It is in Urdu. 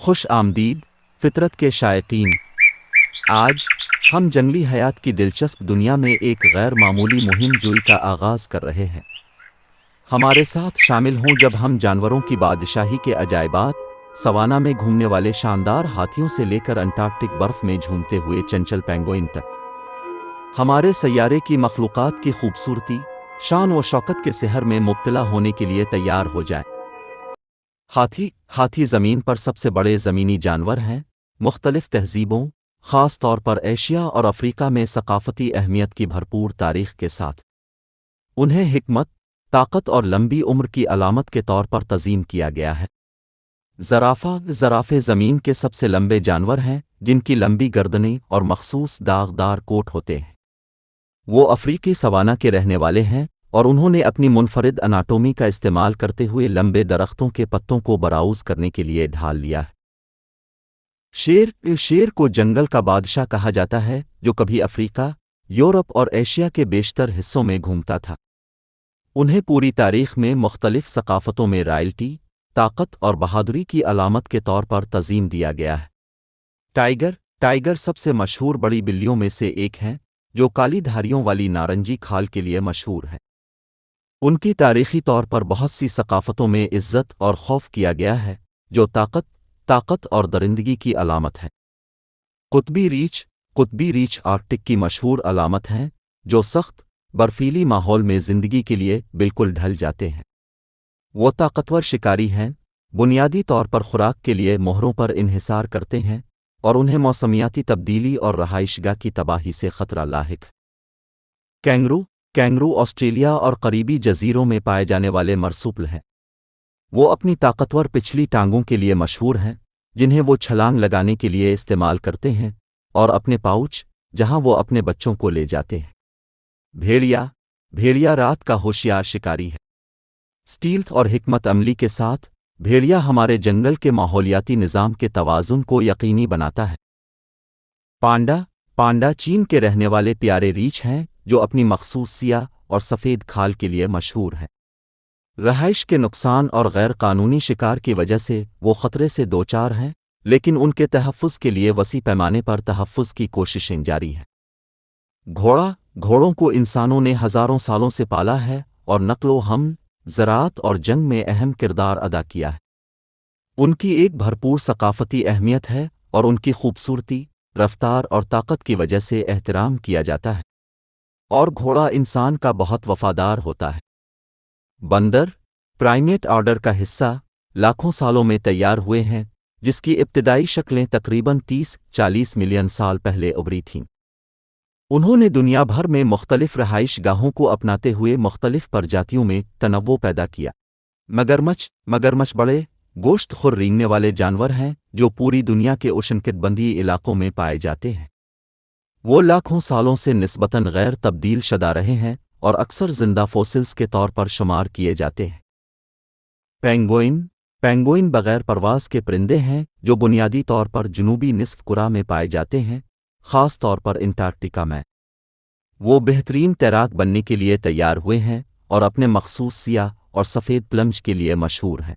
خوش آمدید فطرت کے شائقین۔ آج ہم جنگلی حیات کی دلچسپ دنیا میں ایک غیر معمولی مہم جوئی کا آغاز کر رہے ہیں۔ ہمارے ساتھ شامل ہوں جب ہم جانوروں کی بادشاہی کے عجائبات، سوانا میں گھومنے والے شاندار ہاتھیوں سے لے کر انٹارکٹک برف میں جھومتے ہوئے چنچل پینگوئن تک، ہمارے سیارے کی مخلوقات کی خوبصورتی، شان و شوکت کے سحر میں مبتلا ہونے کے لیے تیار ہو جائیں۔ ہاتھی زمین پر سب سے بڑے زمینی جانور ہیں۔ مختلف تہذیبوں، خاص طور پر ایشیا اور افریقہ میں ثقافتی اہمیت کی بھرپور تاریخ کے ساتھ، انہیں حکمت، طاقت اور لمبی عمر کی علامت کے طور پر تعظیم کیا گیا ہے۔ زرافے زمین کے سب سے لمبے جانور ہیں، جن کی لمبی گردنیں اور مخصوص داغدار کوٹ ہوتے ہیں۔ وہ افریقی سوانا کے رہنے والے ہیں اور انہوں نے اپنی منفرد اناٹومی کا استعمال کرتے ہوئے لمبے درختوں کے پتوں کو براؤز کرنے کے لیے ڈھال لیا ہے۔ شیر کو جنگل کا بادشاہ کہا جاتا ہے، جو کبھی افریقہ، یورپ اور ایشیا کے بیشتر حصوں میں گھومتا تھا۔ انہیں پوری تاریخ میں مختلف ثقافتوں میں رائلٹی، طاقت اور بہادری کی علامت کے طور پر تعظیم دیا گیا ہے۔ ٹائیگر سب سے مشہور بڑی بلیوں میں سے ایک ہیں، جو کالی دھاریوں والی نارنجی کھال کے لیے مشہور ہے۔ ان کی تاریخی طور پر بہت سی ثقافتوں میں عزت اور خوف کیا گیا ہے، جو طاقت اور درندگی کی علامت ہے۔ قطبی ریچھ آرکٹک کی مشہور علامت ہیں، جو سخت، برفیلی ماحول میں زندگی کے لیے بالکل ڈھل جاتے ہیں۔ وہ طاقتور شکاری ہیں، بنیادی طور پر خوراک کے لیے موہروں پر انحصار کرتے ہیں اور انہیں موسمیاتی تبدیلی اور رہائش گاہ کی تباہی سے خطرہ لاحق ہے۔ کینگرو آسٹریلیا اور قریبی جزیروں میں پائے جانے والے مرسوپل ہیں۔ وہ اپنی طاقتور پچھلی ٹانگوں کے لیے مشہور ہیں، جنہیں وہ چھلانگ لگانے کے لیے استعمال کرتے ہیں، اور اپنے پاؤچ، جہاں وہ اپنے بچوں کو لے جاتے ہیں۔ بھیڑیا رات کا ہوشیار شکاری ہے۔ سٹیلتھ اور حکمت عملی کے ساتھ، بھیڑیا ہمارے جنگل کے ماحولیاتی نظام کے توازن کو یقینی بناتا ہے۔ پانڈا چین کے رہنے والے پیارے ریچھ ہیں، جو اپنی مخصوص سیاہ اور سفید کھال کے لیے مشہور ہیں۔ رہائش کے نقصان اور غیر قانونی شکار کی وجہ سے وہ خطرے سے دوچار ہیں، لیکن ان کے تحفظ کے لیے وسیع پیمانے پر تحفظ کی کوششیں جاری ہیں۔ گھوڑوں کو انسانوں نے ہزاروں سالوں سے پالا ہے اور نقل و حمل، زراعت اور جنگ میں اہم کردار ادا کیا ہے۔ ان کی ایک بھرپور ثقافتی اہمیت ہے اور ان کی خوبصورتی، رفتار اور طاقت کی وجہ سے احترام کیا جاتا ہے، اور گھوڑا انسان کا بہت وفادار ہوتا ہے۔ بندر، پرائمیٹ آرڈر کا حصہ، لاکھوں سالوں میں تیار ہوئے ہیں، جس کی ابتدائی شکلیں تقریباً 30-40 ملین سال پہلے ابھری تھیں۔ انہوں نے دنیا بھر میں مختلف رہائش گاہوں کو اپناتے ہوئے مختلف پرجاتیوں میں تنوع پیدا کیا۔ مگرمچھ بڑے، گوشت خور رینگنے والے جانور ہیں جو پوری دنیا کے اشنکٹبندیی علاقوں میں پائے جاتے ہیں۔ وہ لاکھوں سالوں سے نسبتاً غیر تبدیل شدہ رہے ہیں اور اکثر زندہ فوسلز کے طور پر شمار کیے جاتے ہیں۔ پینگوئن بغیر پرواز کے پرندے ہیں جو بنیادی طور پر جنوبی نصف کرہ میں پائے جاتے ہیں، خاص طور پر انٹارکٹیکا میں۔ وہ بہترین تیراک بننے کے لیے تیار ہوئے ہیں اور اپنے مخصوص سیاہ اور سفید پلمج کے لیے مشہور ہیں۔